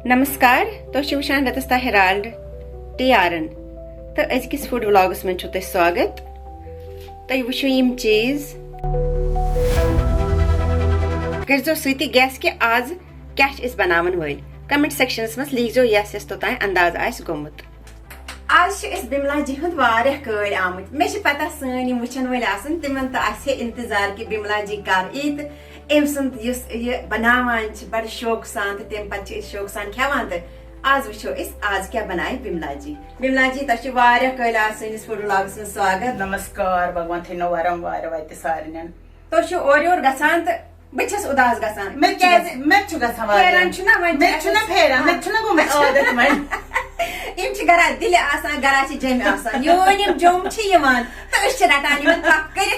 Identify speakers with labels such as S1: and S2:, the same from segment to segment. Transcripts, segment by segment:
S1: नमस्कार तो वुचान रतस्ता Herald TRN तो अजकिस फूड व्लॉग्स में छो स्वागत तो वो यम चीज कर सती गैस कि आज क्या बनावन वल कमेंट सेक्शनस मज लिखो यस यस तोतान अंदाज आस गोमुत आज बिमला जी हुंद वारिया कल आमुत मे पता सन वुचन वल आसन तिमन तो आसे इंतजार कि बिमला जी कर इत एम सुंद बनावान बड़ शौक सान तम पे शौक सान खेवान आज वो आज क्या बनाए बिमला जी तुम वारिया कल सानिस फूड व्लॉग्स में स्वागत।
S2: नमस्कार भगवान थो वरम वार वत सारे
S1: तुम और योर गसान तो बस उदास गसान गरा दिल गरा जम योन जम तो रटान कर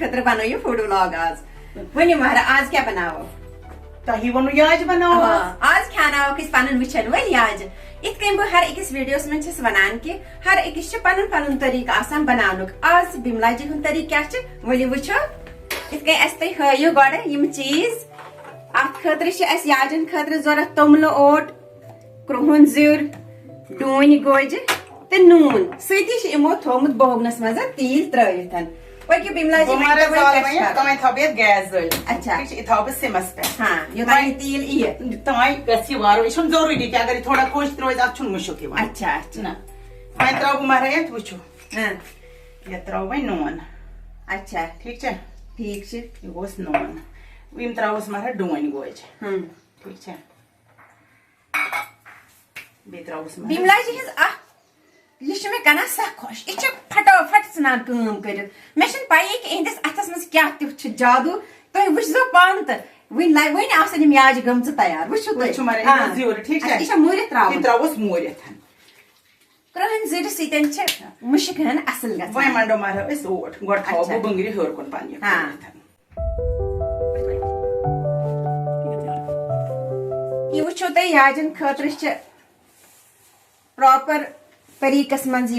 S1: खतर बनो फूड व्लॉग आज वन महारा आज क्या बनाओ
S2: तही वो याज बनाओ
S1: आज खाना किस पन वचन वल याज इत कन बह हर अकिस वीडियोस में वनान कि हर अकिस पन पन तरीक आसान बनानुक आज बिमला जी हुंद तरीक क्या वलि वुचो इत कन अस तय हयो गड यम चीज अत खतर याजन खतर जरूरत तोमल ओट क्रुहन जुर डून गोज तो नून सती इमो थोमुत बोगनस मज तील त्रवित वह बिमला जी
S2: गैस
S1: अच्छा
S2: थो सिमस पे
S1: हाँ योतान तील ये
S2: तमाय गसी वारो यह जरूरी कि अगर थोड़ा खुश रोज अत मुशुक
S1: अच्छा अच्छा
S2: वह त्रो मारा ये वुचो
S1: हाँ
S2: ये त्रो वह नून
S1: अच्छा
S2: ठीक
S1: ठीक
S2: गोस नून यम त्रोस मारा डून गोज ठीक बे त्रोस
S1: बिमला जी यह मे कना सह खुश यह फटाफट सान काम कर मे पई कि इहंदिस अथस मज क्या तुथ जादू तुम वो पान तो वन आसन याज गम तैयार वो मूरित
S2: त्रोस मूरित
S1: क्रहन जुर सतन मुश्क हन असल
S2: वह मंडो मारो ओट गो थो बंगरी हर कुन पानी
S1: यह वो तुम याजन खतर प्रॉपर तरीकस मज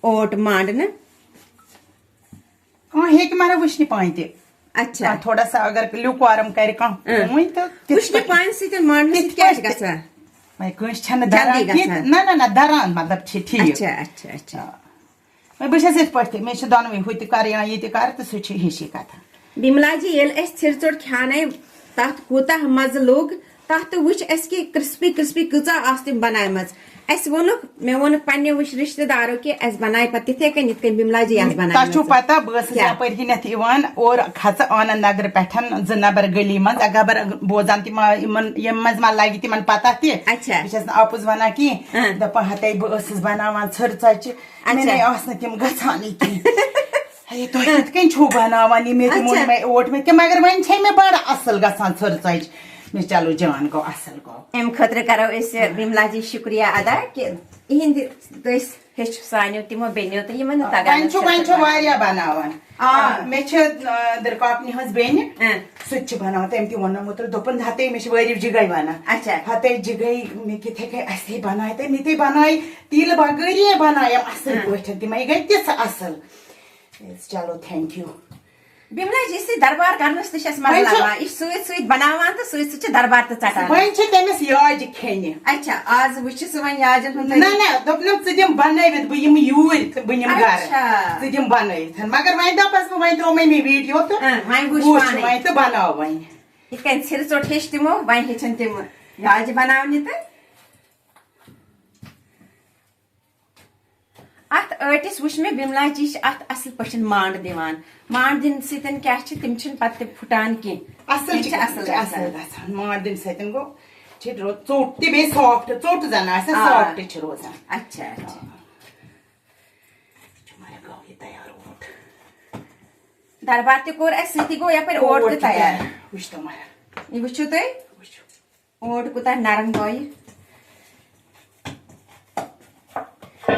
S1: ओट मांडन
S2: हे मारा वुश्न पान त
S1: अच्छा
S2: थोड़ा सा अगर ल्यूकवारम कर
S1: वुश्न पान मांडन क्या
S2: ना दरान मतलब ठीक
S1: अच्छा अच्छा अच्छा
S2: बस पे मे दोनवे हु कर ये कर तो सह हिशी कथा
S1: बिमला जी ये थिर चोट खाने तथ कूता मज लोग तथ वुच कि क्रिस्पी क्रिस्पी कचा तम बनायम मे वोन पे वुच रिश्तेदारों कि बनाए पे तिथे कन इत बिमला जी
S2: तु पता बस यपान और खच आनंद नगर पे 2 नंबर गली मज अगर बोजान तम मज मा लगे तिमन पता तस आपुज वन कह दपा हते बस बनावान छर च तम गचान तुम कन छू बनावान मे ओट मे मगर वन मे बड़ असल गसान छर च चलो जान गो असल गो
S1: अम खतर करो बिमला जी शुक्रिया अदा कि इहंद हेच सानो तिमो बेनियो तो यमन तगन
S2: बनावान मे दरकापनी हज बेन सह बनावान तम ती वन मुत दोपन हते मे वरिव जिगई वन
S1: अच्छा
S2: हते जिगई मे किथे असे बनाए ते निते बनाए तिल बगरी बनाए असल पठ तम गई तिस असल चलो थैंक यू
S1: बिमला जी से दरबार करनस तस मज लगा सत बनावान तो सत दरबार तो चटान
S2: वन तमिस याज खेन
S1: अच्छा आज वो वन याजन
S2: ना दोपन च बनवित बह यम यूर बह यम घर च बनवित मगर वन दपस वन त्रोमे मे वीडियो तो वन तो बनाओ वन
S1: इत कन सिर चोट हेच तमो वन हेचन तम याज बनावने तो अत आटिस वुच मे बिमला जी अत असल पे मांड दिवान मांड दिन सतन क्या तम पे फुटान
S2: असल मांड दिन सतन गो चोट ते सॉफ्ट चोट जन सॉफ्ट रोजान
S1: अच्छा दरबार ते कोर सती गो यप ओट ते तैयार यह वुचो तुम ओट कूत नरम गो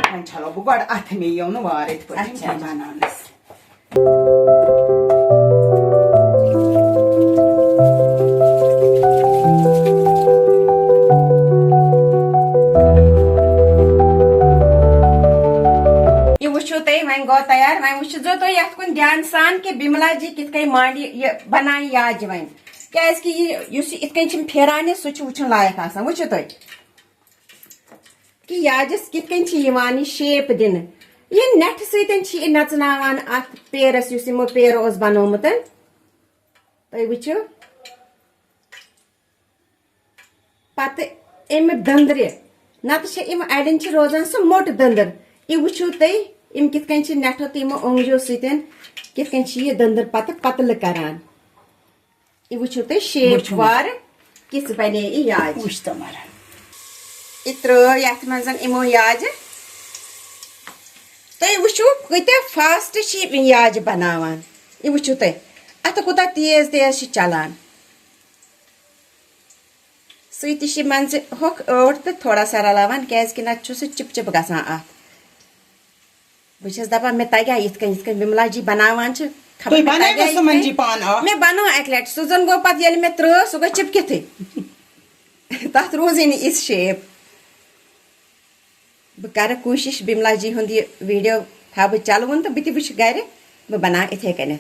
S2: वन चलो बह गो अथ मे यो वार बनानस
S1: यह वुचो तुम वन गो तैयार वन वो तुम ये ध्यान सान कि बिमला जी कित मांडी बनाए याज वन कैस कि इत कन फेरान सह वुचन लायक आसान वुचो तुम कि याजस कित कन शेप दिन यह नेट सत नचनावान अत पेरस यमो पेरो बनोमुत तुम वुचो पत अम दंद्र नत अड़न रोजान सह मोट दंदर यह वुचो तुम कित नेठो तो यमो ओंगजो सत दंदर पत पतल करान यह वुचो तुम शेप वार किस बने याज यह त्रो यथ मज यमो याज तुम वुचो कत्या फास्ट याज बनावान यह वुचो तुम अत कोता तेज तेज चलान सह मंज होक ओट तो थोड़ा सा रलावान क्या नत चिप चिप गसान अत बस दपान मे तगह यथ विमला जी बनावान मे बनो अक लट सह जन गो पे मे त्रो सह गो चिपकित तथ रोज इस शेप बह कर कोशिश बिमला जी हुंद वीडियो था बह चलवन तो बह वुच गर बह बना इथे कन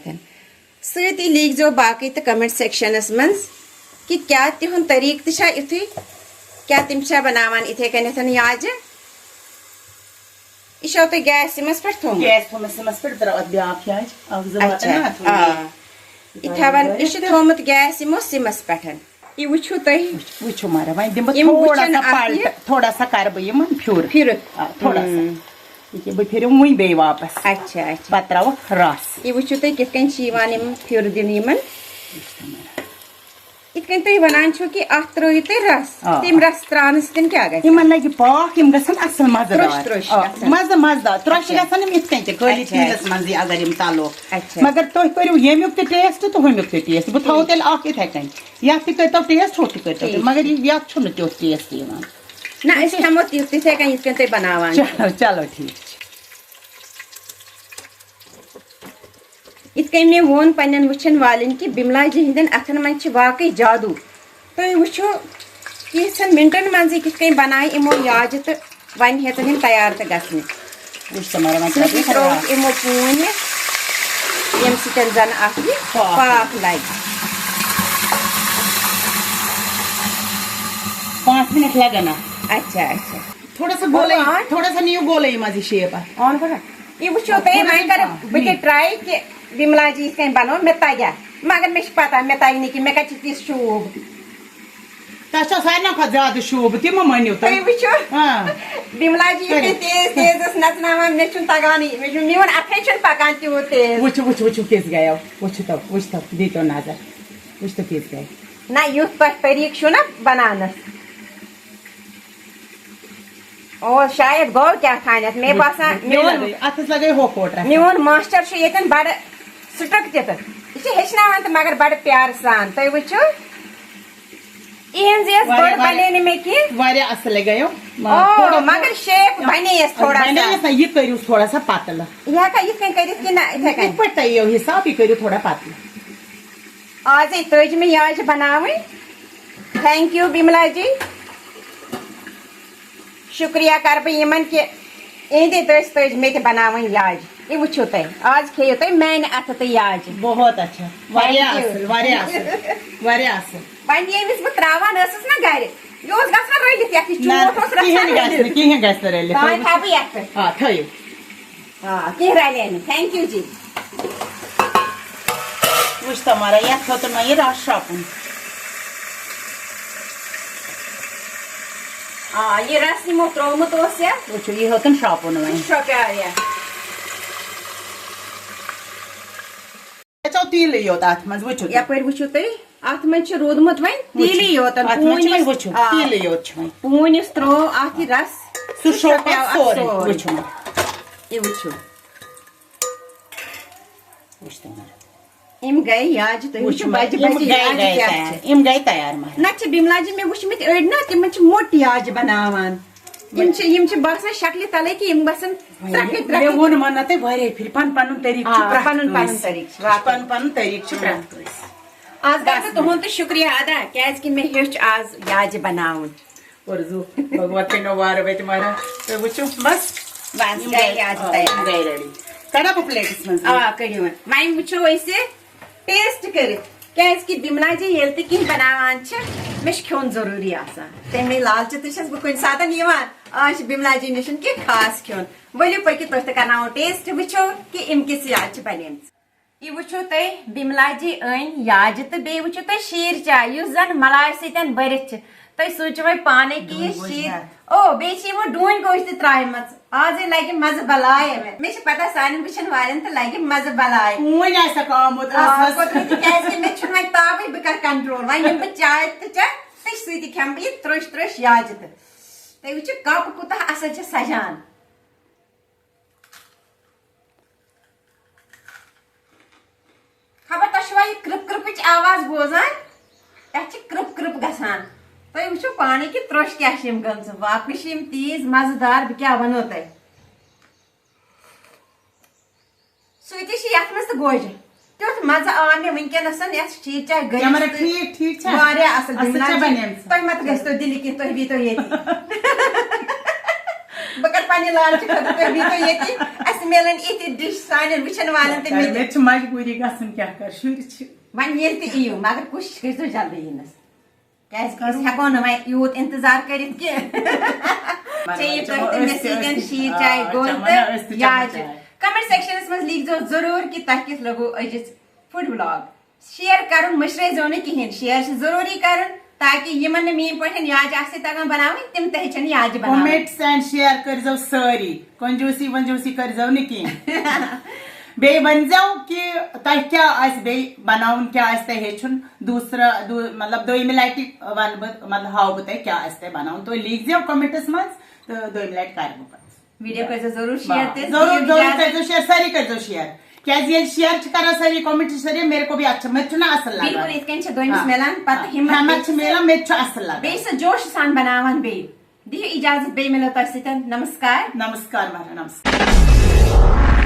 S1: सती लिखो बाकी तो कमेंट सेक्शनस मज कि क्या तिहुं तरीक तो इथु क्या तिम बनावान इथे कन याज यह तुम गैस सिमस पे थोम थोमुत गैस यमो सिमस पे यह वुचो
S2: तुम थोड़ा सा कर बह फिर
S1: फिर
S2: थोड़ा सा बह फिर वही बे वापस
S1: अच्छा
S2: पे त्रो रस
S1: यह वुचो तुम कित फिर दिन इन इत तुम वनान कि अत त्रो तुम रस तम रस त्रान सत क्या
S2: लगे पाक असल मजेदार मजेदार त्रोश इत खाली तीनस मज अगर तलो मगर तुम करो यमुक तो टेस्ट तो हमुक तो टेस्ट बह थो तेल इथे कन ये तो टेस्ट हो तो मगर ये तुथ टेस्ट
S1: ना हमो तिथे कन तुम बनावान
S2: चलो ठीक
S1: इत मे वोन पन्न वुचन वालन कि बिमला जी हिंदन अथन मन वाकई जादू तुम वुचो कैसन मिनटन मज कित बनाए यमो याज तो वन हेतन तैयार तो गसने त्रोक यमो पून यम सत जन पाक लग
S2: 5 मिनट लगना
S1: अच्छा अच्छा
S2: थोड़ा सा न्यू गोले मज शेप
S1: ऑन कर यह वुचो तुम वन कर बह ट्राई कि बिमला जी इस बनो मे तगह मगर मे पता मे तग नी कि मे कत तीस शूब
S2: सारे खुद ज्यादा शूब तमो मनो
S1: तुम वुचो बिमला जी तेज तेज नचनावान मे तगान मोन अथे पकान तूत तेज
S2: वुचो किस गयो वुच तो दी तो नजर वुच तो किस गए
S1: ना युथ पे तरीक ना बनानस और शायद गो क्या थान मे बासान मोन मास्टर ये बड़ स्ट्रिक्ट हेचनावान तो मगर बड़ प्यार सान तुम वुचो बड़ बने मे कि
S2: असल गयो
S1: मगर शेप बने थोड़ा सा
S2: यह करू थोड़ा सा पतल
S1: यह कर
S2: हिसाब करू थोड़ा पतल
S1: आज तज मे याज बनाव थैंक यू बिमला जी शुक्रिया कर बन कि इहदे तज मे बनाव याज यह वुचो तुम आज खेयो तुम मैन अथ तो याज
S2: बहुत अच्छा
S1: वन यमिस बह त्रावान ना गर यह गसान रलित कह रल थैंक यू जी
S2: वुच तमारा ये थोत ना ये रस शापुन
S1: ये रस यमो त्रोमुत
S2: वुचो ये होतन शापुन वन तिल योत अत मज वुचो
S1: यपर वुचो तुम अत मज रोदमुत वन तिल योतन
S2: तिल योत
S1: पून त्रो अत रस
S2: वुचो
S1: ये वुचो इम गए याज तुम
S2: गए तैयार
S1: ना बिमला जी मे वुचमित अड़ ना तिम मोट याज बनावान बासान शक्ल तले कि बसान
S2: वोन मन फिर पन तरीक
S1: आज ग तुहद तो शुक्रिया अदा क्या मे हेच आज याज बनावन
S2: वार बत मारा वुचो बस
S1: कड़ा प्लेट कड़ो वन वुचो टेस्ट कर कि बिमला जी येल ते किन बनावान छ मे खोन जरूरी आसान तमे लालच तस बह कुन सातन यवान आज बिमला जी निशन कि खास खोन वलियो पकि तुह त करनाओ टेस्ट वुचो कि इम किस याद छ बनेमस ये वुचो तय बिमला जी अन याज त बे वुचो तय शीर चाय युस जन मलाई सतन भरित छ तय सोचो वै पाने कि ये शीर ओ बे छी वो डून गोश त त्रायमस आज लगे मज बलाय मे छ पता सान बिछन वालन त लगे मज बलाय
S2: वन ऐसा कामुत
S1: कैसे मे छ मैं ताबे बकर कंट्रोल वै निम चाय त च तय सुति खम बे त्रोश त्रोश याज त तय वुचो कप कुता असल छ सजान खबर तशवा ये कृप कृपच आवाज बोजान तछ कृप कृप गसान तय वुचो पानी कि त्रोश क्या शिम गंस वापस शिम तीज मजेदार बह क्या वनो तय सुति छ यथ मस त गोज त्योत मजा आ मे वनकनसन यथ ठीक चाय गई
S2: हमरा ठीक ठीक छ
S1: वारे असल बिमला
S2: बनेमस
S1: तय मत गस तो दिल कि तय भी तो येती बकर पानी लाल छ तय भी तो येती अस मेलन इति डिश साइन विचन वालन ते
S2: मे छ मजबूरी गसन क्या कर शुर छ
S1: वन येल ते इयो मगर कोशिश कर तो जल्दी यनस कैसे हेको न मैं यूत इंतजार करित के चाहिए तो मे सीजन शी चाय गोल याज कमेंट सेक्शनस में लिख दो जरूर कि ताकि लगो अजिस फूड व्लॉग शेयर करन मशरे जो ने किहन शेयर से जरूरी करन ताकि यमन मीन पठन याज आसे तगन बनावे तिम तह छन याज बनावे
S2: कमेंट्स एंड शेयर कर जो सारी कंजूसी वंजूसी कर जो ने की बे वन जाओ कि तह क्या आस बे बनाउन क्या आस तह हेचुन दूसरा मतलब दोइम लाइट वन मतलब हाउ बत क्या आस तह बनाउन तो लिख जाओ कमेंट्स में तो दोइम लाइट कर
S1: वीडियो कर जरूर शेयर ते
S2: जरूर जरूर कर जो शेयर सारी कर जो शेयर क्या ये शेयर करा सारी कमेंट सारी मेरे को भी अच्छा मैं चुना असल लगा
S1: बिल्कुल इतकन छ दोइम मेलन पत
S2: हिम्मत मेला मैं च असल लगा
S1: बे से जोश सान बनावन बे दी इजाजत बे मिलो तसितन नमस्कार
S2: नमस्कार मारा नमस्कार